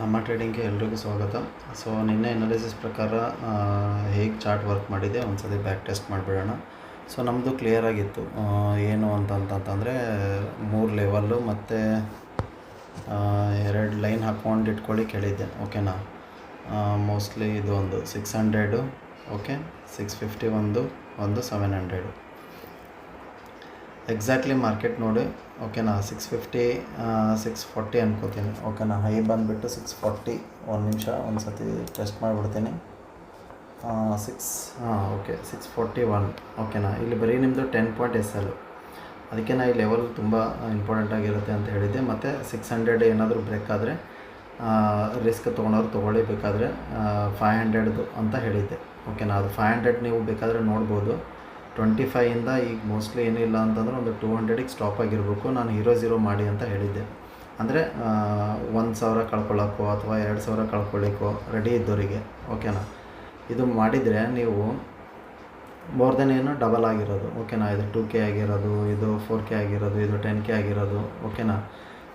ನಮ್ಮ ಟ್ರೇಡಿಂಗ್ಗೆ ಎಲ್ರಿಗೂ ಸ್ವಾಗತ. ಸೊ ನಿನ್ನೆ ಅನಾಲಿಸಿಸ್ ಪ್ರಕಾರ ಹೇಗೆ ಚಾರ್ಟ್ ವರ್ಕ್ ಮಾಡಿದೆ ಒಂದ್ಸತಿ ಬ್ಯಾಕ್ ಟೆಸ್ಟ್ ಮಾಡಿಬಿಡೋಣ. ಸೊ ನಮ್ಮದು ಕ್ಲಿಯರ್ ಆಗಿತ್ತು. ಏನು ಅಂತಂತಂದರೆ 3 ಲೆವಲ್ಲು ಮತ್ತು 2 ಲೈನ್ ಹಾಕ್ಕೊಂಡು ಇಟ್ಕೊಳ್ಳಿ ಕೇಳಿದ್ದೆ. ಓಕೆನಾ. ಮೋಸ್ಟ್ಲಿ ಇದು ಒಂದು 600, ಓಕೆ 650, ಒಂದು 700 ಎಕ್ಸಾಕ್ಟ್ಲಿ ಮಾರ್ಕೆಟ್ ನೋಡಿ. ಓಕೆನಾ. 650 640 ಅನ್ಕೋತೀನಿ. ಓಕೆನಾ. ಹೈ ಬಂದುಬಿಟ್ಟು 640. ಒಂದು ನಿಮಿಷ ಒಂದು ಸತಿ ಟೆಸ್ಟ್ ಮಾಡಿಬಿಡ್ತೀನಿ. ಓಕೆ 641. ಓಕೆನಾ. ಇಲ್ಲಿ ಬರೀ ನಿಮ್ಮದು 10 ಪಾಯಿಂಟ್ SL. ಅದಕ್ಕೆ ಈ ಲೆವೆಲ್ ತುಂಬ ಇಂಪಾರ್ಟೆಂಟ್ ಆಗಿರುತ್ತೆ ಅಂತ ಹೇಳಿದ್ದೆ. ಮತ್ತು 600 ಏನಾದರೂ ಬ್ರೇಕ್ ಆದರೆ ರಿಸ್ಕ್ ತೊಗೊಳೋರು ತೊಗೊಳ್ಳಿ, ಬೇಕಾದರೆ 500 ಅಂತ ಹೇಳಿದ್ದೆ. ಓಕೆನಾ. ಅದು 500 ನೀವು ಬೇಕಾದರೆ ನೋಡ್ಬೋದು. 25ಇಂದ ಈಗ ಮೋಸ್ಟ್ಲಿ ಏನಿಲ್ಲ ಅಂತಂದರೆ ಒಂದು 200ಗೆ ಸ್ಟಾಪ್ ಆಗಿರಬೇಕು. ನಾನು 0 ಮಾಡಿ ಅಂತ ಹೇಳಿದ್ದೆ. ಅಂದರೆ 1000 ಕಳ್ಕೊಳ್ಳೋಕ್ಕೋ ಅಥವಾ 2000 ಕಳ್ಕೊಳ್ಳಿಕ್ಕೋ ರೆಡಿ ಇದ್ದವರಿಗೆ. ಓಕೆನಾ. ಇದು ಮಾಡಿದರೆ ನೀವು ಮೋರ್ ದೆನ್ ಏನು ಡಬಲ್ ಆಗಿರೋದು. ಓಕೆನಾ. ಇದು 2K ಆಗಿರೋದು, ಇದು 4K ಆಗಿರೋದು, ಇದು 10K ಆಗಿರೋದು. ಓಕೆನಾ.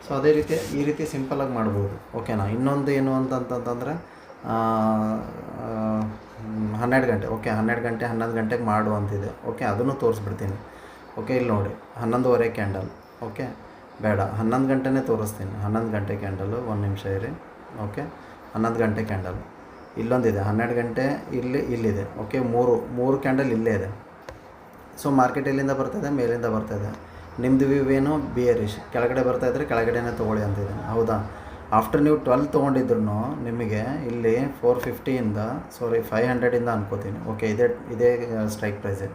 ಸೊ ಅದೇ ರೀತಿ ಈ ರೀತಿ ಸಿಂಪಲಾಗಿ ಮಾಡ್ಬೋದು. ಓಕೆನಾ. ಇನ್ನೊಂದು ಏನು ಅಂತಂತಂದರೆ 12 ಗಂಟೆ. ಓಕೆ 12 ಗಂಟೆ 11 ಗಂಟೆಗೆ ಮಾಡು ಅಂತಿದೆ. ಓಕೆ ಅದನ್ನು ತೋರಿಸ್ಬಿಡ್ತೀನಿ. ಓಕೆ ಇಲ್ಲಿ ನೋಡಿ 11:30 ಕ್ಯಾಂಡಲ್. ಓಕೆ ಬೇಡ 11 ಗಂಟೆನೇ ತೋರಿಸ್ತೀನಿ. 11 ಗಂಟೆ ಕ್ಯಾಂಡಲು. ಒಂದು ನಿಮಿಷ ಇರಿ. ಓಕೆ 11 ಗಂಟೆ ಕ್ಯಾಂಡಲ್ ಇಲ್ಲೊಂದಿದೆ. 12 ಗಂಟೆ ಇಲ್ಲಿದೆ. ಓಕೆ ಮೂರು ಕ್ಯಾಂಡಲ್ ಇಲ್ಲೇ ಇದೆ. ಸೊ ಮಾರ್ಕೆಟ್ ಎಲ್ಲಿಂದ ಬರ್ತಾಯಿದೆ? ಮೇಲಿಂದ ಬರ್ತಾಯಿದೆ. ನಿಮ್ಮದು ವಿವೇನು ಬಿಯರಿಶ್ ಕೆಳಗಡೆ ಬರ್ತಾಯಿದ್ರೆ ಕೆಳಗಡೆನೇ ತೊಗೊಳ್ಳಿ ಅಂತಿದ್ದೀನಿ. ಹೌದಾ. ಆಫ್ಟರ್ ನೀವು 12 ತೊಗೊಂಡಿದ್ರು ನಿಮಗೆ ಇಲ್ಲಿ 450ಇಂದ 500ಇಂದ ಅನ್ಕೋತೀನಿ. ಓಕೆ ಇದೇ ಸ್ಟ್ರೈಕ್ ಪ್ರೈಸೆ.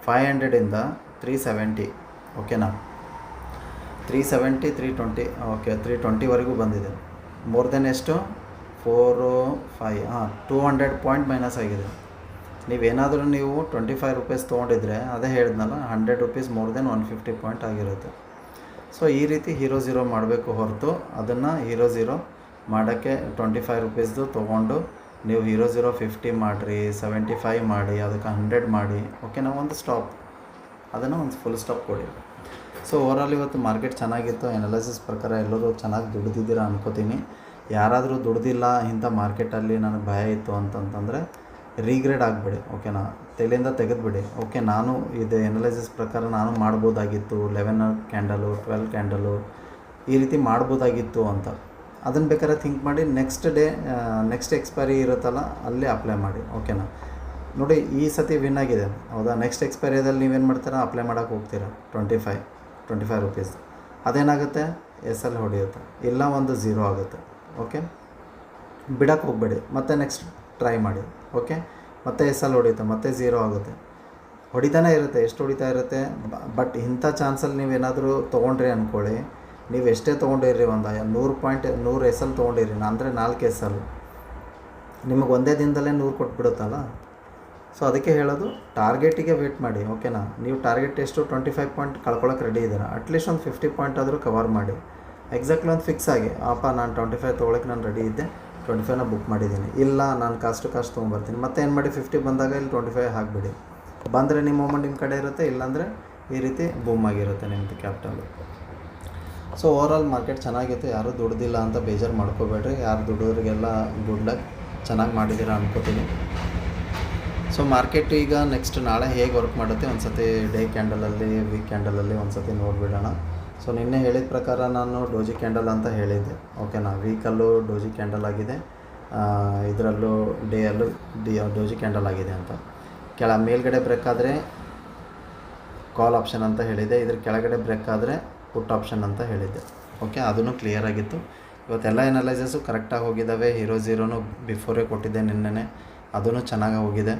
500ಇಂದ 370. ಓಕೆನಾ. 370 320. ಓಕೆ 320ವರೆಗೂ ಬಂದಿದೆ. ಮೋರ್ ದೆನ್ ಎಷ್ಟು? 200 ಪಾಯಿಂಟ್ ಮೈನಸ್ ಆಗಿದೆ. ನೀವೇನಾದರೂ ನೀವು 25 ರೂಪೀಸ್ ತೊಗೊಂಡಿದ್ರೆ ಅದೇ ಹೇಳಿದ್ನಲ್ಲ, 100 ರೂಪೀಸ್ ಮೋರ್ ದೆನ್ 150 ಪಾಯಿಂಟ್ ಆಗಿರುತ್ತೆ. ಸೊ ಈ ರೀತಿ 0 ಮಾಡಬೇಕು ಹೊರತು ಅದನ್ನು 0 ಮಾಡೋಕ್ಕೆ 25 ರೂಪೀಸ್ದು ತೊಗೊಂಡು ನೀವು 50 ಮಾಡಿರಿ, 75 ಮಾಡಿ, ಅದಕ್ಕೆ 100 ಮಾಡಿ. ಓಕೆನಾ. ಒಂದು ಸ್ಟಾಪ್, ಅದನ್ನು ಒಂದು ಫುಲ್ ಸ್ಟಾಪ್ ಕೊಡಿ. ಸೊ ಓವರಾಲ್ ಇವತ್ತು ಮಾರ್ಕೆಟ್ ಚೆನ್ನಾಗಿತ್ತು. ಅನಾಲಿಸಿಸ್ ಪ್ರಕಾರ ಎಲ್ಲರೂ ಚೆನ್ನಾಗಿ ದುಡ್ದಿದ್ದೀರಾ ಅನ್ಕೋತೀನಿ. ಯಾರಾದರೂ ದುಡ್ದಿಲ್ಲ ಇಂಥ ಮಾರ್ಕೆಟಲ್ಲಿ ನನಗೆ ಭಯ ಇತ್ತು ಅಂತಂತಂದರೆ ರೀಗ್ರೇಡ್ ಆಗಿಬಿಡಿ. ಓಕೆನಾ. ತಲೆಯಿಂದ ತೆಗೆದುಬಿಡಿ. ಓಕೆ ನಾನು ಇದು ಅನಾಲಿಸಿಸ್ ಪ್ರಕಾರ ನಾನು ಮಾಡ್ಬೋದಾಗಿತ್ತು 11 ಕ್ಯಾಂಡಲು 12 ಕ್ಯಾಂಡಲು ಈ ರೀತಿ ಮಾಡ್ಬೋದಾಗಿತ್ತು ಅಂತ. ಅದನ್ನು ಬೇಕಾದ್ರೆ ಥಿಂಕ್ ಮಾಡಿ ನೆಕ್ಸ್ಟ್ ಎಕ್ಸ್ಪೈರಿ ಇರುತ್ತಲ್ಲ ಅಲ್ಲೇ ಅಪ್ಲೈ ಮಾಡಿ. ಓಕೆನಾ. ನೋಡಿ ಈ ಸತಿ ವಿನ್ ಆಗಿದೆ. ಹೌದಾ. ನೆಕ್ಸ್ಟ್ ಎಕ್ಸ್ಪೈರಿಯಲ್ಲಿ ನೀವೇನು ಮಾಡ್ತೀರಾ? ಅಪ್ಲೈ ಮಾಡೋಕ್ಕೆ ಹೋಗ್ತೀರಾ 25 ರೂಪೀಸ್. ಅದೇನಾಗುತ್ತೆ? SL ಹೊಡೆಯುತ್ತೆ, ಇಲ್ಲ ಒಂದು 0 ಆಗುತ್ತೆ. ಓಕೆ ಬಿಡೋಕ್ಕೆ ಹೋಗಬೇಡಿ. ಮತ್ತೆ ನೆಕ್ಸ್ಟ್ ಟ್ರೈ ಮಾಡಿ. ಓಕೆ ಮತ್ತೆ SL ಹೊಡೆಯುತ್ತೆ, ಮತ್ತೆ 0 ಆಗುತ್ತೆ. ಹೊಡಿತಾನೆ ಇರುತ್ತೆ. ಎಷ್ಟು ಹೊಡಿತಾ ಇರುತ್ತೆ. ಬಟ್ ಇಂಥ ಚಾನ್ಸಲ್ಲಿ ನೀವೇನಾದರೂ ತೊಗೊಂಡ್ರಿ ಅಂದ್ಕೊಳ್ಳಿ, ನೀವು ಎಷ್ಟೇ ತೊಗೊಂಡಿರಿ, ಒಂದು 100 SL ತೊಗೊಂಡಿರಿ ಅಂದರೆ 4 SL ನಿಮಗೆ ಒಂದೇ ದಿನದಲ್ಲೇ 100 ಕೊಟ್ಬಿಡುತ್ತಲ್ಲ. ಸೊ ಅದಕ್ಕೆ ಹೇಳೋದು ಟಾರ್ಗೆಟಿಗೆ ವೇಟ್ ಮಾಡಿ. ಓಕೆನಾ. ನೀವು ಟಾರ್ಗೆಟ್ ಎಷ್ಟು 25 ಪಾಯಿಂಟ್ ಕಳ್ಕೊಳ್ಳೋಕೆ ರೆಡಿ ಇದ್ದೀರಾ, ಅಟ್ಲೀಸ್ಟ್ ಒಂದು 50 ಪಾಯಿಂಟ್ ಆದರೂ ಕವರ್ ಮಾಡಿ. ಎಕ್ಸಾಕ್ಟ್ಲಿ ಒಂದು ಫಿಕ್ಸ್ ಆಗಿ ನಾನು 25 ತೊಗೊಳಕ್ಕೆ ನಾನು ರೆಡಿ ಇದ್ದೆ, 25ನ ಬುಕ್ ಮಾಡಿದ್ದೀನಿ. ಇಲ್ಲ ನಾನು ಕಾಸ್ಟ್ ತೊಗೊಂಬರ್ತೀನಿ. ಮತ್ತೆ ಏನು ಮಾಡಿ 50 ಬಂದಾಗ ಇಲ್ಲಿ 25 ಹಾಕಿಬಿಡಿ. ಬಂದರೆ ನಿಮ್ಮ ಅಮೌಂಟ್ ನಿಮ್ಮ ಕಡೆ ಇರುತ್ತೆ, ಇಲ್ಲಾಂದರೆ ಈ ರೀತಿ ಬೂಮ್ ಆಗಿರುತ್ತೆ ನಿಮ್ಮದು ಕ್ಯಾಪಿಟಲು. ಸೊ ಓವರಾಲ್ ಮಾರ್ಕೆಟ್ ಚೆನ್ನಾಗಿತ್ತು. ಯಾರೂ ದುಡ್ದಿಲ್ಲ ಅಂತ ಬೇಜಾರು ಮಾಡ್ಕೋಬೇಡ್ರಿ. ಯಾರು ದುಡಿಯೋರಿಗೆಲ್ಲ ಗುಡ್ ಲಕ್. ಚೆನ್ನಾಗಿ ಮಾಡಿದ್ದೀರಾ ಅನ್ಕೋತೀನಿ. ಸೊ ಮಾರ್ಕೆಟ್ ಈಗ ನೆಕ್ಸ್ಟ್ ನಾಳೆ ಹೇಗೆ ವರ್ಕ್ ಮಾಡುತ್ತೆ ಒಂದು ಸತಿ ಡೇ ಕ್ಯಾಂಡಲಲ್ಲಿ, ವೀಕ್ ಕ್ಯಾಂಡಲಲ್ಲಿ ಒಂದು ಸತಿ ನೋಡಿಬಿಡೋಣ. ಸೊ ನಿನ್ನೆ ಹೇಳಿದ ಪ್ರಕಾರ ನಾನು ಡೋಜಿ ಕ್ಯಾಂಡಲ್ ಅಂತ ಹೇಳಿದ್ದೆ. ಓಕೆನಾ. ವೀಕಲ್ಲೂ ಡೋಜಿ ಕ್ಯಾಂಡಲ್ ಆಗಿದೆ, ಇದರಲ್ಲೂ ಡೇಯಲ್ಲೂ ಡೋಜಿ ಕ್ಯಾಂಡಲ್ ಆಗಿದೆ ಅಂತ. ಮೇಲ್ಗಡೆ ಬ್ರೇಕ್ ಆದರೆ ಕಾಲ್ ಆಪ್ಷನ್ ಅಂತ ಹೇಳಿದ್ದೆ, ಇದ್ರ ಕೆಳಗಡೆ ಬ್ರೇಕ್ ಆದರೆ ಪುಟ್ ಆಪ್ಷನ್ ಅಂತ ಹೇಳಿದ್ದೆ. ಓಕೆ ಅದನ್ನು ಕ್ಲಿಯರ್ ಆಗಿತ್ತು. ಇವತ್ತೆಲ್ಲ ಅನಾಲೈಸಸ್ಸು ಕರೆಕ್ಟಾಗಿ ಹೋಗಿದ್ದಾವೆ. 0 ಬಿಫೋರೇ ಕೊಟ್ಟಿದ್ದೆ ನಿನ್ನೆ, ಅದೂ ಚೆನ್ನಾಗಿ ಹೋಗಿದೆ.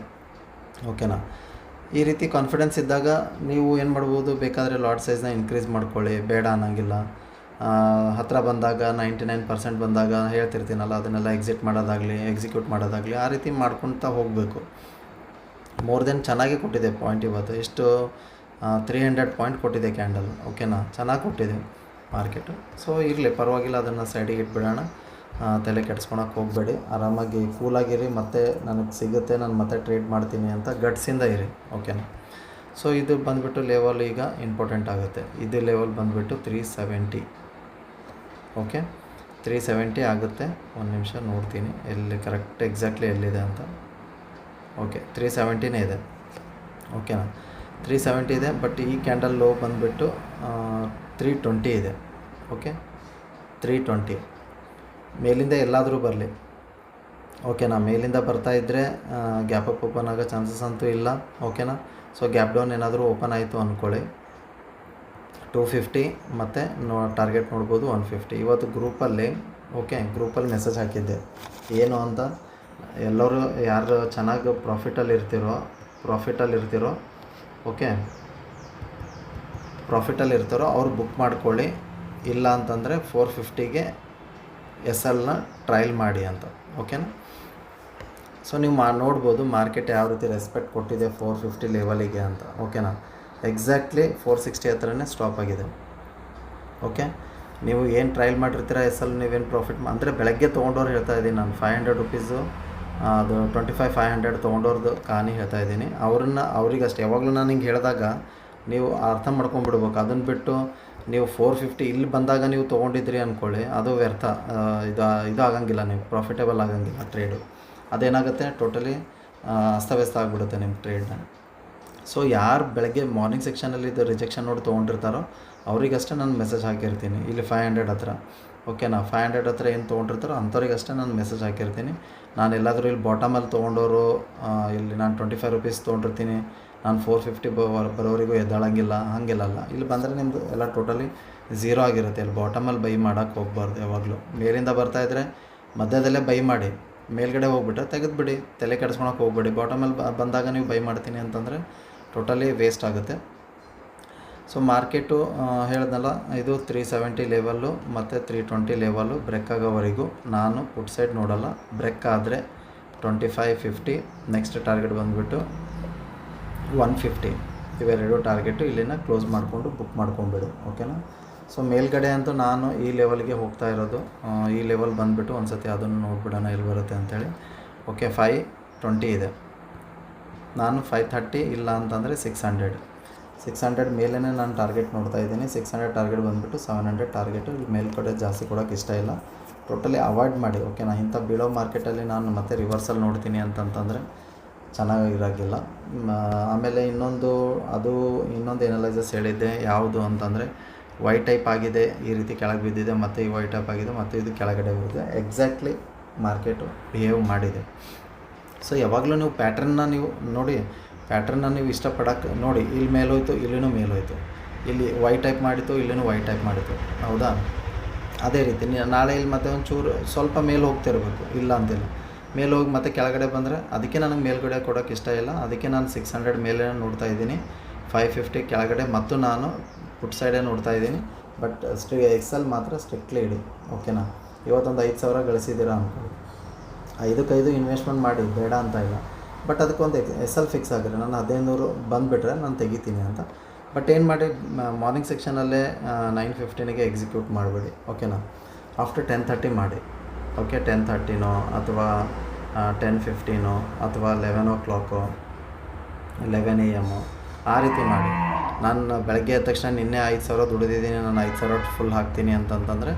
ಓಕೆನಾ. ಈ ರೀತಿ ಕಾನ್ಫಿಡೆನ್ಸ್ ಇದ್ದಾಗ ನೀವು ಏನು ಮಾಡ್ಬೋದು, ಬೇಕಾದರೆ ಲಾಟ್ ಸೈಜ್ನ ಇನ್ಕ್ರೀಸ್ ಮಾಡ್ಕೊಳ್ಳಿ, ಬೇಡ ಅನ್ನೋಂಗಿಲ್ಲ. ಹತ್ತಿರ ಬಂದಾಗ 99% ಬಂದಾಗ ಹೇಳ್ತಿರ್ತೀನಲ್ಲ, ಅದನ್ನೆಲ್ಲ ಎಕ್ಸಿಕ್ಯೂಟ್ ಮಾಡೋದಾಗಲಿ ಆ ರೀತಿ ಮಾಡ್ಕೊಳ್ತಾ ಹೋಗಬೇಕು. ಮೋರ್ ದೆನ್ ಚೆನ್ನಾಗಿ ಕೊಟ್ಟಿದೆ ಪಾಯಿಂಟ್ ಇವತ್ತು. ಎಷ್ಟು 300 ಪಾಯಿಂಟ್ ಕೊಟ್ಟಿದೆ ಕ್ಯಾಂಡಲ್. ಓಕೆನಾ. ಚೆನ್ನಾಗಿ ಕೊಟ್ಟಿದೆ ಮಾರ್ಕೆಟು. ಸೊ ಇರಲಿ ಪರವಾಗಿಲ್ಲ, ಅದನ್ನು ಸೈಡಿಗೆ ಇಟ್ಬಿಡೋಣ. ತಲೆ ಕೆಡಿಸ್ಕೊಳಕ್ಕೆ ಹೋಗಬೇಡಿ. ಆರಾಮಾಗಿ ಕೂಲಾಗಿರಿ. ಮತ್ತೆ ನನಗೆ ಸಿಗುತ್ತೆ, ನಾನು ಮತ್ತೆ ಟ್ರೇಡ್ ಮಾಡ್ತೀನಿ ಅಂತ ಗಟ್ಸಿಂದ ಇರಿ. ಓಕೆನಾ. ಸೊ ಇದು ಬಂದುಬಿಟ್ಟು ಲೆವೆಲ್ ಈಗ ಇಂಪಾರ್ಟೆಂಟ್ ಆಗುತ್ತೆ. ಇದು ಲೆವೆಲ್ ಬಂದುಬಿಟ್ಟು 370. ಓಕೆ 370 ಆಗುತ್ತೆ. ಒಂದು ನಿಮಿಷ ನೋಡ್ತೀನಿ ಎಲ್ಲಿ ಕರೆಕ್ಟ್ ಎಕ್ಸಾಕ್ಟ್ಲಿ ಎಲ್ಲಿದೆ ಅಂತ. ಓಕೆ 370 ಇದೆ. ಓಕೆನಾ, 370 ಇದೆ. ಬಟ್ ಈ ಕ್ಯಾಂಡಲ್ ಲೋ ಬಂದುಬಿಟ್ಟು 320 ಇದೆ. ಓಕೆ 320 ಮೇಲಿಂದ ಎಲ್ಲಾದರೂ ಬರಲಿ. ಓಕೆನಾ, ಮೇಲಿಂದ ಬರ್ತಾಯಿದ್ದರೆ ಗ್ಯಾಪ್ ಅಪ್ ಓಪನ್ ಆಗೋ ಚಾನ್ಸಸ್ ಅಂತೂ ಇಲ್ಲ. ಓಕೆನಾ, ಸೊ ಗ್ಯಾಪ್ ಡೌನ್ ಏನಾದರೂ ಓಪನ್ ಆಯಿತು ಅಂದ್ಕೊಳ್ಳಿ 250 ಮತ್ತು ಟಾರ್ಗೆಟ್ ನೋಡ್ಬೋದು 150. ಇವತ್ತು ಗ್ರೂಪಲ್ಲಿ ಗ್ರೂಪಲ್ಲಿ ಮೆಸೇಜ್ ಹಾಕಿದ್ದೆ ಏನು ಅಂತ. ಎಲ್ಲರೂ ಯಾರು ಚೆನ್ನಾಗಿ ಪ್ರಾಫಿಟಲ್ಲಿ ಇರ್ತಿರೋ ಅವ್ರು ಬುಕ್ ಮಾಡ್ಕೊಳ್ಳಿ. ಇಲ್ಲ ಅಂತಂದರೆ 450ಗೆ SLನ ಟ್ರಯಲ್ ಮಾಡಿ ಅಂತ. ಓಕೆನಾ, ಸೊ ನೀವು ನೋಡ್ಬೋದು ಮಾರ್ಕೆಟ್ ಯಾವ ರೀತಿ ರೆಸ್ಪೆಕ್ಟ್ ಕೊಟ್ಟಿದೆ 450 ಲೆವೆಲಿಗೆ ಅಂತ. ಓಕೆನಾ, ಎಕ್ಸಾಕ್ಟ್ಲಿ 460 ಹತ್ರನೇ ಸ್ಟಾಪ್ ಆಗಿದೆ. ಓಕೆ, ನೀವು ಏನು ಟ್ರಯಲ್ ಮಾಡಿರ್ತೀರ SL ನೀವೇನು ಪ್ರಾಫಿಟ್ ಅಂದರೆ ಬೆಳಗ್ಗೆ ತೊಗೊಂಡವ್ರು ಹೇಳ್ತಾ ಇದ್ದೀನಿ ನಾನು 500 ರುಪೀಸು ಅದು 25,500 ತೊಗೊಂಡವ್ರದ್ದು ಕಹಾನಿ ಹೇಳ್ತಾ ಇದ್ದೀನಿ. ಅವ್ರಿಗಷ್ಟೇ. ಯಾವಾಗಲೂ ನಾನು ಹಿಂಗೆ ಹೇಳಿದಾಗ ನೀವು ಅರ್ಥ ಮಾಡ್ಕೊಂಡ್ಬಿಡ್ಬೇಕು. ಅದನ್ನು ಬಿಟ್ಟು ನೀವು 450 ಇಲ್ಲಿ ಬಂದಾಗ ನೀವು ತೊಗೊಂಡಿದ್ರಿ ಅಂದ್ಕೊಳ್ಳಿ, ಅದು ವ್ಯರ್ಥ. ಇದು ಆಗಂಗಿಲ್ಲ, ನೀವು ಪ್ರಾಫಿಟೇಬಲ್ ಆಗಂಗಿಲ್ಲ ಟ್ರೇಡು. ಅದೇನಾಗುತ್ತೆ, ಟೋಟಲಿ ಅಸ್ತವ್ಯಸ್ತ ಆಗಿಬಿಡುತ್ತೆ ನಿಮ್ಮ ಟ್ರೇಡ್ನ. ಸೊ ಯಾರು ಬೆಳಗ್ಗೆ ಮಾರ್ನಿಂಗ್ ಸೆಕ್ಷನಲ್ಲಿ ಇದು ರಿಜೆಕ್ಷನ್ ನೋಡಿ ತೊಗೊಂಡಿರ್ತಾರೋ ಅವರಿಗಷ್ಟೇ ನಾನು ಮೆಸೇಜ್ ಹಾಕಿರ್ತೀನಿ. ಇಲ್ಲಿ 500 ಹತ್ರ. ಓಕೆನಾ, 500 ಹತ್ರ ಏನು ತೊಗೊಂಡಿರ್ತಾರೋ ಅಂಥವ್ರಿಗಷ್ಟೇ ನಾನು ಮೆಸೇಜ್ ಹಾಕಿರ್ತೀನಿ. ನಾನು ಎಲ್ಲಾದರೂ ಇಲ್ಲಿ ಬಾಟಮಲ್ಲಿ ತೊಗೊಂಡವರು ಇಲ್ಲಿ ನಾನು 25 ರುಪೀಸ್ ತೊಗೊಂಡಿರ್ತೀನಿ, ನಾನು 450 ಬರೋವರೆಗೂ ಎದ್ದಾಳಂಗಿಲ್ಲ, ಹಾಗೆಲ್ಲ. ಇಲ್ಲಿ ಬಂದರೆ ನಿಮ್ಮದು ಎಲ್ಲ ಟೋಟಲಿ ಝೀರೋ ಆಗಿರುತ್ತೆ. ಇಲ್ಲಿ ಬಾಟಮಲ್ಲಿ ಬೈ ಮಾಡೋಕ್ಕೆ ಹೋಗ್ಬಾರ್ದು. ಯಾವಾಗಲೂ ಮೇಲಿಂದ ಬರ್ತಾಯಿದ್ರೆ ಮಧ್ಯದಲ್ಲೇ ಬೈ ಮಾಡಿ, ಮೇಲ್ಗಡೆ ಹೋಗ್ಬಿಟ್ರೆ ತೆಗೆದುಬಿಡಿ, ತಲೆ ಕೆಡಿಸ್ಕೊಳಕ್ಕೆ ಹೋಗ್ಬೇಡಿ. ಬಾಟಮಲ್ಲಿ ಬಂದಾಗ ನೀವು ಬೈ ಮಾಡ್ತೀನಿ ಅಂತಂದರೆ ಟೋಟಲಿ ವೇಸ್ಟ್ ಆಗುತ್ತೆ. ಸೊ ಮಾರ್ಕೆಟು ಹೇಳಿದ್ನಲ್ಲ, ಇದು 370 ಲೆವೆಲ್ಲು ಮತ್ತು 320 ಲೆವೆಲ್ಲು ಬ್ರೇಕ್ ಆಗೋವರೆಗೂ ನಾನು ಪುಟ್ ಸೈಡ್ ನೋಡೋಲ್ಲ. ಬ್ರೇಕ್ ಆದರೆ 2550, ನೆಕ್ಸ್ಟ್ ಟಾರ್ಗೆಟ್ ಬಂದುಬಿಟ್ಟು 150. ಇವೆರಡು ಟಾರ್ಗೆಟು ಇಲ್ಲಿನ ಕ್ಲೋಸ್ ಮಾಡಿಕೊಂಡು ಬುಕ್ ಮಾಡ್ಕೊಂಬಿಡು. ಓಕೆನಾ, ಸೊ ಮೇಲ್ಗಡೆ ಅಂತೂ ನಾನು ಈ ಲೆವೆಲ್ಗೆ ಹೋಗ್ತಾ ಇರೋದು. ಈ ಲೆವೆಲ್ ಬಂದುಬಿಟ್ಟು ಒಂದು ಸತಿ ಅದನ್ನು ನೋಡ್ಬಿಡೋಣ ಎಲ್ಲಿ ಬರುತ್ತೆ ಅಂಥೇಳಿ. ಓಕೆ 520 ಇದೆ. ನಾನು 530 ಇಲ್ಲ ಅಂತಂದರೆ 600 ಮೇಲೇ ನಾನು ಟಾರ್ಗೆಟ್ ನೋಡ್ತಾ ಇದ್ದೀನಿ. 600 ಟಾರ್ಗೆಟ್ ಬಂದುಬಿಟ್ಟು 700 ಟಾರ್ಗೆಟು. ಇಲ್ಲಿ ಮೇಲ್ಗಡೆ ಜಾಸ್ತಿ ಕೊಡೋಕ್ಕೆ ಇಷ್ಟ ಇಲ್ಲ, ಟೋಟಲಿ ಅವಾಯ್ಡ್ ಮಾಡಿ. ಓಕೆನಾ, ಇಂಥ ಬೀಳೋ ಮಾರ್ಕೆಟಲ್ಲಿ ನಾನು ಮತ್ತೆ ರಿವರ್ಸಲ್ ನೋಡ್ತೀನಿ ಅಂತಂತಂದರೆ ಚೆನ್ನಾಗಿರೋಕ್ಕಿಲ್ಲ. ಆಮೇಲೆ ಇನ್ನೊಂದು ಎನಲೈಸಸ್ ಹೇಳಿದ್ದೆ ಯಾವುದು ಅಂತಂದರೆ ವೈ ಟೈಪ್ ಆಗಿದೆ, ಈ ರೀತಿ ಕೆಳಗೆ ಬಿದ್ದಿದೆ, ಮತ್ತು ಈ ವೈ ಟೈಪ್ ಆಗಿದೆ, ಮತ್ತು ಇದು ಕೆಳಗಡೆ ಬಿದ್ದಿದೆ. ಎಕ್ಸಾಕ್ಟ್ಲಿ ಮಾರ್ಕೆಟು ಬಿಹೇವ್ ಮಾಡಿದೆ. ಸೊ ಯಾವಾಗಲೂ ನೀವು ಪ್ಯಾಟ್ರನ್ನ ನೀವು ನೋಡಿ, ಪ್ಯಾಟ್ರನ್ನ ನೀವು ಇಷ್ಟಪಡೋಕ್ಕೆ ನೋಡಿ. ಇಲ್ಲಿ ಮೇಲೋಯ್ತು, ಇಲ್ಲಿನೂ ಮೇಲೋಯ್ತು, ಇಲ್ಲಿ ವೈ ಟೈಪ್ ಮಾಡಿತು, ಇಲ್ಲಿನೂ ವೈ ಟೈಪ್ ಮಾಡಿತು, ಹೌದಾ? ಅದೇ ರೀತಿ ನಾಳೆ ಇಲ್ಲಿ ಮತ್ತೆ ಒಂಚೂರು ಸ್ವಲ್ಪ ಮೇಲೆ ಹೋಗ್ತಿರ್ಬೇಕು, ಇಲ್ಲ ಅಂತಿಲ್ಲ. ಮೇಲೆ ಹೋಗಿ ಮತ್ತೆ ಕೆಳಗಡೆ ಬಂದರೆ ಅದಕ್ಕೆ ನನಗೆ ಮೇಲ್ಗಡೆ ಕೊಡೋಕ್ಕೆ ಇಷ್ಟ ಇಲ್ಲ. ಅದಕ್ಕೆ ನಾನು 600 ಮೇಲೆ ನೋಡ್ತಾ ಇದ್ದೀನಿ, 550 ಕೆಳಗಡೆ ಮತ್ತು ನಾನು ಪುಟ್ ಸೈಡೇ ನೋಡ್ತಾ ಇದ್ದೀನಿ. ಬಟ್ XL ಮಾತ್ರ ಸ್ಟ್ರಿಕ್ಟ್ಲಿ ಇಡಿ. ಓಕೆನಾ, ಇವತ್ತೊಂದು 5,000 ಗಳಿಸಿದ್ದೀರಾ ಅಂದ್ಕೊಳ್ಳಿ, 5ಕ್ಕೆ ಇನ್ವೆಸ್ಟ್ಮೆಂಟ್ ಮಾಡಿ, ಬೇಡ ಅಂತ ಇಲ್ಲ. ಬಟ್ ಅದಕ್ಕೊಂದು SL ಫಿಕ್ಸ್ ಆಗಿರಿ. ನಾನು 1500 ಬಂದುಬಿಟ್ರೆ ನಾನು ತೆಗಿತೀನಿ ಅಂತ. ಬಟ್ ಏನು ಮಾಡಿ, ಮಾರ್ನಿಂಗ್ ಸೆಕ್ಷನಲ್ಲೇ 9:15ಗೆ ಎಕ್ಸಿಕ್ಯೂಟ್ ಮಾಡಬೇಡಿ. ಓಕೆನಾ, ಆಫ್ಟರ್ 10:30 ಮಾಡಿ. ಓಕೆ, 10:30 ಅಥವಾ 10:15 ಅಥವಾ 11 o'clock 11 AM ಆ ರೀತಿ ಮಾಡಿ. ನಾನು ಬೆಳಗ್ಗೆ ಎದ್ದ ತಕ್ಷಣ ನಿನ್ನೆ 5,000 ದುಡಿದಿದ್ದೀನಿ, ನಾನು 5,000 ಫುಲ್ ಹಾಕ್ತೀನಿ ಅಂತಂತಂದರೆ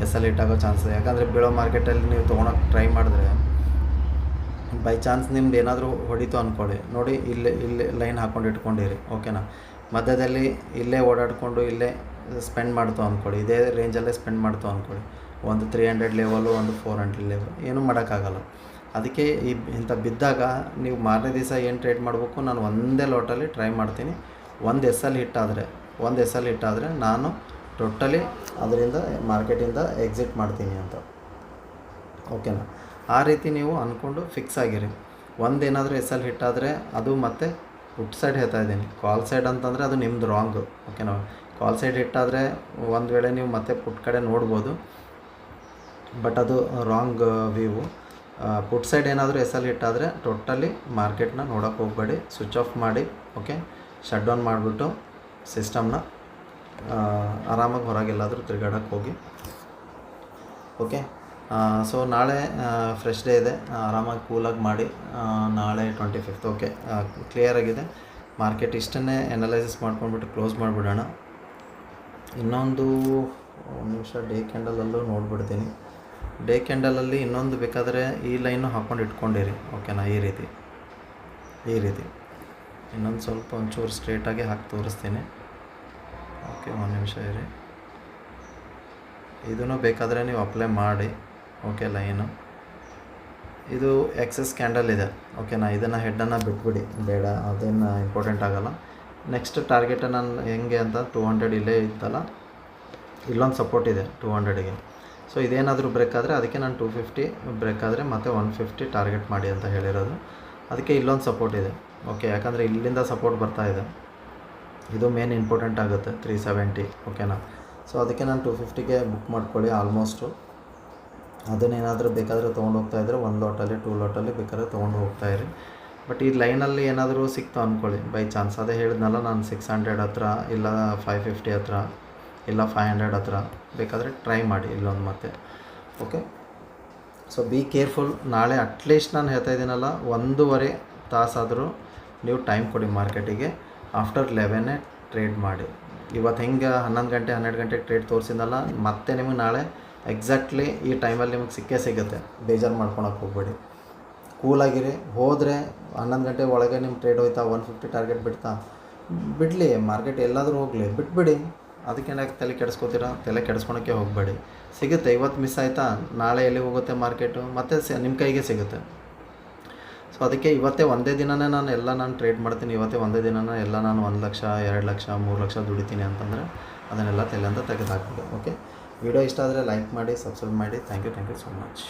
SL ಹಿಟ್ಟಾಗೋ ಚಾನ್ಸಸ್. ಯಾಕಂದರೆ ಬೀಳೋ ಮಾರ್ಕೆಟಲ್ಲಿ ನೀವು ತೊಗೊಳಕ್ಕೆ ಟ್ರೈ ಮಾಡಿದ್ರೆ ಬೈ ಚಾನ್ಸ್ ನಿಮ್ದು ಏನಾದರೂ ಹೊಡಿತು ಅಂದ್ಕೊಳ್ಳಿ, ನೋಡಿ ಇಲ್ಲಿ ಲೈನ್ ಹಾಕ್ಕೊಂಡು ಇಟ್ಕೊಂಡಿರಿ. ಓಕೆನಾ, ಮಧ್ಯದಲ್ಲಿ ಇಲ್ಲೇ ಓಡಾಡಿಕೊಂಡು ಇಲ್ಲೇ ಸ್ಪೆಂಡ್ ಮಾಡ್ತು ಅಂದ್ಕೊಳ್ಳಿ, ಇದೇ ರೇಂಜಲ್ಲೇ ಸ್ಪೆಂಡ್ ಮಾಡ್ತು ಅಂದ್ಕೊಳ್ಳಿ. ಒಂದು 300 ಲೆವೆಲು, ಒಂದು 400 ಲೆವೆಲ್, ಏನೂ ಮಾಡೋಕ್ಕಾಗಲ್ಲ. ಅದಕ್ಕೆ ಇಂಥ ಬಿದ್ದಾಗ ನೀವು ಮಾರನೇ ದಿವಸ ಏನು ಟ್ರೇಡ್ ಮಾಡಬೇಕು, ನಾನು ಒಂದೇ ಲಾಟಲ್ಲಿ ಟ್ರೈ ಮಾಡ್ತೀನಿ. ಒಂದು SL ಹಿಟ್ಟಾದರೆ ನಾನು ಟೋಟಲಿ ಅದರಿಂದ ಮಾರ್ಕೆಟಿಂದ ಎಕ್ಸಿಟ್ ಮಾಡ್ತೀನಿ ಅಂತ. ಓಕೆನಾ, ಆ ರೀತಿ ನೀವು ಅಂದ್ಕೊಂಡು ಫಿಕ್ಸ್ ಆಗಿರಿ. ಒಂದೇನಾದರೂ SL ಹಿಟ್ಟಾದರೆ ಅದು ಮತ್ತೆ ಪುಟ್ ಸೈಡ್ ಹೇಳ್ತಾ ಇದ್ದೀನಿ. ಕಾಲ್ ಸೈಡ್ ಅಂತಂದರೆ ಅದು ನಿಮ್ಮದು ರಾಂಗು. ಓಕೆನಾ, ಕಾಲ್ ಸೈಡ್ ಹಿಟ್ಟಾದರೆ ಒಂದು ವೇಳೆ ನೀವು ಮತ್ತೆ ಪುಟ್ ಕಡೆ ನೋಡ್ಬೋದು, ಬಟ್ ಅದು ರಾಂಗ್ ವ್ಯೂ. ಪುಟ್ ಸೈಡ್ ಏನಾದರೂ SL ಹಿಟ್ಟಾದರೆ ಟೋಟಲಿ ಮಾರ್ಕೆಟ್ನ ನೋಡೋಕ್ಕೆ ಹೋಗಬೇಡಿ, ಸ್ವಿಚ್ ಆಫ್ ಮಾಡಿ. ಓಕೆ, ಶಟ್ ಡೌನ್ ಮಾಡಿಬಿಟ್ಟು ಸಿಸ್ಟಮ್ನ ಆರಾಮಾಗಿ ಹೊರಗೆಲ್ಲಾದರೂ ತಿರುಗಾಡೋಕ್ಕೆ ಹೋಗಿ. ಓಕೆ, ಸೊ ನಾಳೆ ಫ್ರೆಶ್ ಡೇ ಇದೆ, ಆರಾಮಾಗಿ ಕೂಲಾಗಿ ಮಾಡಿ. ನಾಳೆ 25th. ಓಕೆ, ಕ್ಲಿಯರಾಗಿದೆ ಮಾರ್ಕೆಟ್. ಇಷ್ಟನ್ನೇ ಎನಲೈಸಿಸ್ ಮಾಡ್ಕೊಂಡ್ಬಿಟ್ಟು ಕ್ಲೋಸ್ ಮಾಡಿಬಿಡೋಣ. ಇನ್ನೊಂದು ಒಂದು ನಿಮಿಷ ಡೇ ಕ್ಯಾಂಡಲಲ್ಲೂ ನೋಡಿಬಿಡ್ತೀನಿ. ಡೇ ಕ್ಯಾಂಡಲಲ್ಲಿ ಇನ್ನೊಂದು ಬೇಕಾದರೆ ಈ ಲೈನು ಹಾಕ್ಕೊಂಡು ಇಟ್ಕೊಂಡಿರಿ, ಓಕೆನಾ. ಈ ರೀತಿ ಇನ್ನೊಂದು ಸ್ವಲ್ಪ ಒಂಚೂರು ಸ್ಟ್ರೇಟಾಗಿ ಹಾಕಿ ತೋರಿಸ್ತೀನಿ. ಓಕೆ, ಒಂದು ನಿಮಿಷ ಇರಿ. ಇದನ್ನು ಬೇಕಾದರೆ ನೀವು ಅಪ್ಲೈ ಮಾಡಿ. ಓಕೆ, ಲೈನು ಇದು ಎಕ್ಸಸ್ ಕ್ಯಾಂಡಲ್ ಇದೆ, ಓಕೆನಾ. ಇದನ್ನು ಹೆಡ್ಡನ್ನು ಬಿಟ್ಬಿಡಿ, ಬೇಡ, ಅದೇನು ಇಂಪಾರ್ಟೆಂಟ್ ಆಗೋಲ್ಲ. ನೆಕ್ಸ್ಟ್ ಟಾರ್ಗೆಟ್ ನಾನು ಹೆಂಗೆ ಅಂತ 200 ಇಲ್ಲೇ ಇತ್ತಲ್ಲ, ಇಲ್ಲೊಂದು ಸಪೋರ್ಟ್ ಇದೆ 200ಗೆ. ಸೊ ಇದೇನಾದರೂ ಬ್ರೇಕ್ ಆದರೆ ಅದಕ್ಕೆ ನಾನು 250 ಬ್ರೇಕ್ ಆದರೆ ಮತ್ತೆ 150 ಟಾರ್ಗೆಟ್ ಮಾಡಿ ಅಂತ ಹೇಳಿರೋದು. ಅದಕ್ಕೆ ಇಲ್ಲೊಂದು ಸಪೋರ್ಟ್ ಇದೆ, ಓಕೆ. ಯಾಕಂದರೆ ಇಲ್ಲಿಂದ ಸಪೋರ್ಟ್ ಬರ್ತಾ ಇದೆ, ಇದು ಮೇನ್ ಇಂಪಾರ್ಟೆಂಟ್ ಆಗುತ್ತೆ 370, ಓಕೆನಾ. ಸೊ ಅದಕ್ಕೆ ನಾನು 250ಗೆ ಬುಕ್ ಮಾಡ್ಕೊಳ್ಳಿ ಆಲ್ಮೋಸ್ಟು. ಅದನ್ನೇನಾದರೂ ಬೇಕಾದರೆ ತೊಗೊಂಡು ಹೋಗ್ತಾಯಿದ್ರೆ 1 ಲಾಟಲ್ಲಿ 2 ಲಾಟಲ್ಲಿ ಬೇಕಾದ್ರೆ ತೊಗೊಂಡು ಹೋಗ್ತಾಯಿರಿ. ಬಟ್ ಈ ಲೈನಲ್ಲಿ ಏನಾದರೂ ಸಿಕ್ತು ಅಂದ್ಕೊಳ್ಳಿ ಬೈ ಚಾನ್ಸ್, ಅದೇ ಹೇಳಿದ್ನಲ್ಲ ನಾನು 600 ಹತ್ರ, ಇಲ್ಲ 550 ಹತ್ರ, ಇಲ್ಲ 500 ಹತ್ರ ಬೇಕಾದರೆ ಟ್ರೈ ಮಾಡಿ ಇಲ್ಲೊಂದು ಮತ್ತೆ, ಓಕೆ. So be careful. ನಾಳೆ ಅಟ್ಲೀಸ್ಟ್ ನಾನು ಹೇಳ್ತಾ ಇದ್ದೀನಲ್ಲ, 1.5 ತಾಸಾದರೂ ನೀವು ಟೈಮ್ ಕೊಡಿ ಮಾರ್ಕೆಟಿಗೆ. ಆಫ್ಟರ್ 11 ಟ್ರೇಡ್ ಮಾಡಿ. ಇವತ್ತು ಹೆಂಗೆ 11 ಗಂಟೆ 12 ಗಂಟೆಗೆ ಟ್ರೇಡ್ ತೋರಿಸಿದ್ನಲ್ಲ, ಮತ್ತೆ ನಿಮಗೆ ನಾಳೆ ಎಕ್ಸಾಕ್ಟ್ಲಿ ಈ ಟೈಮಲ್ಲಿ ನಿಮಗೆ ಸಿಗುತ್ತೆ. ಬೇಜಾರು ಮಾಡ್ಕೊಳಕ್ಕೆ ಹೋಗ್ಬೇಡಿ, ಕೂಲಾಗಿರಿ. ಹೋದರೆ 11 ಗಂಟೆ ಒಳಗೆ ನಿಮ್ಮ ಟ್ರೇಡ್ ಹೋಯ್ತಾ, 150 ಟಾರ್ಗೆಟ್ ಬಿಡಲಿ, ಮಾರ್ಕೆಟ್ ಎಲ್ಲಾದರೂ ಹೋಗಲಿ, ಬಿಟ್ಬಿಡಿ. ಅದಕ್ಕೇನಾಗಿ ತಲೆ ಕೆಡಿಸ್ಕೋತೀರಾ? ತಲೆ ಕೆಡಿಸ್ಕೊಳಕ್ಕೆ ಹೋಗಬೇಡಿ. ಸಿಗುತ್ತೆ. ಇವತ್ತು ಮಿಸ್ ಆಯಿತಾ, ನಾಳೆ ಎಲ್ಲಿ ಹೋಗುತ್ತೆ ಮಾರ್ಕೆಟು, ಮತ್ತೆ ನಿಮ್ಮ ಕೈಗೆ ಸಿಗುತ್ತೆ. ಸೊ ಅದಕ್ಕೆ ಇವತ್ತೇ ಒಂದೇ ದಿನವೇ ನಾನು ಟ್ರೇಡ್ ಮಾಡ್ತೀನಿ. ಇವತ್ತೇ ಒಂದೇ ದಿನವೇ ನಾನು 1 ಲಕ್ಷ 2 ಲಕ್ಷ 3 ಲಕ್ಷ ದುಡಿತೀನಿ ಅಂತಂದರೆ ಅದನ್ನೆಲ್ಲ ತಲೆಯಿಂದ ತೆಗೆದು ಹಾಕ್ಬಿಡಿ, ಓಕೆ. ವಿಡಿಯೋ ಇಷ್ಟ ಆದರೆ ಲೈಕ್ ಮಾಡಿ, ಸಬ್ಸ್ಕ್ರೈಬ್ ಮಾಡಿ. Thank you so much.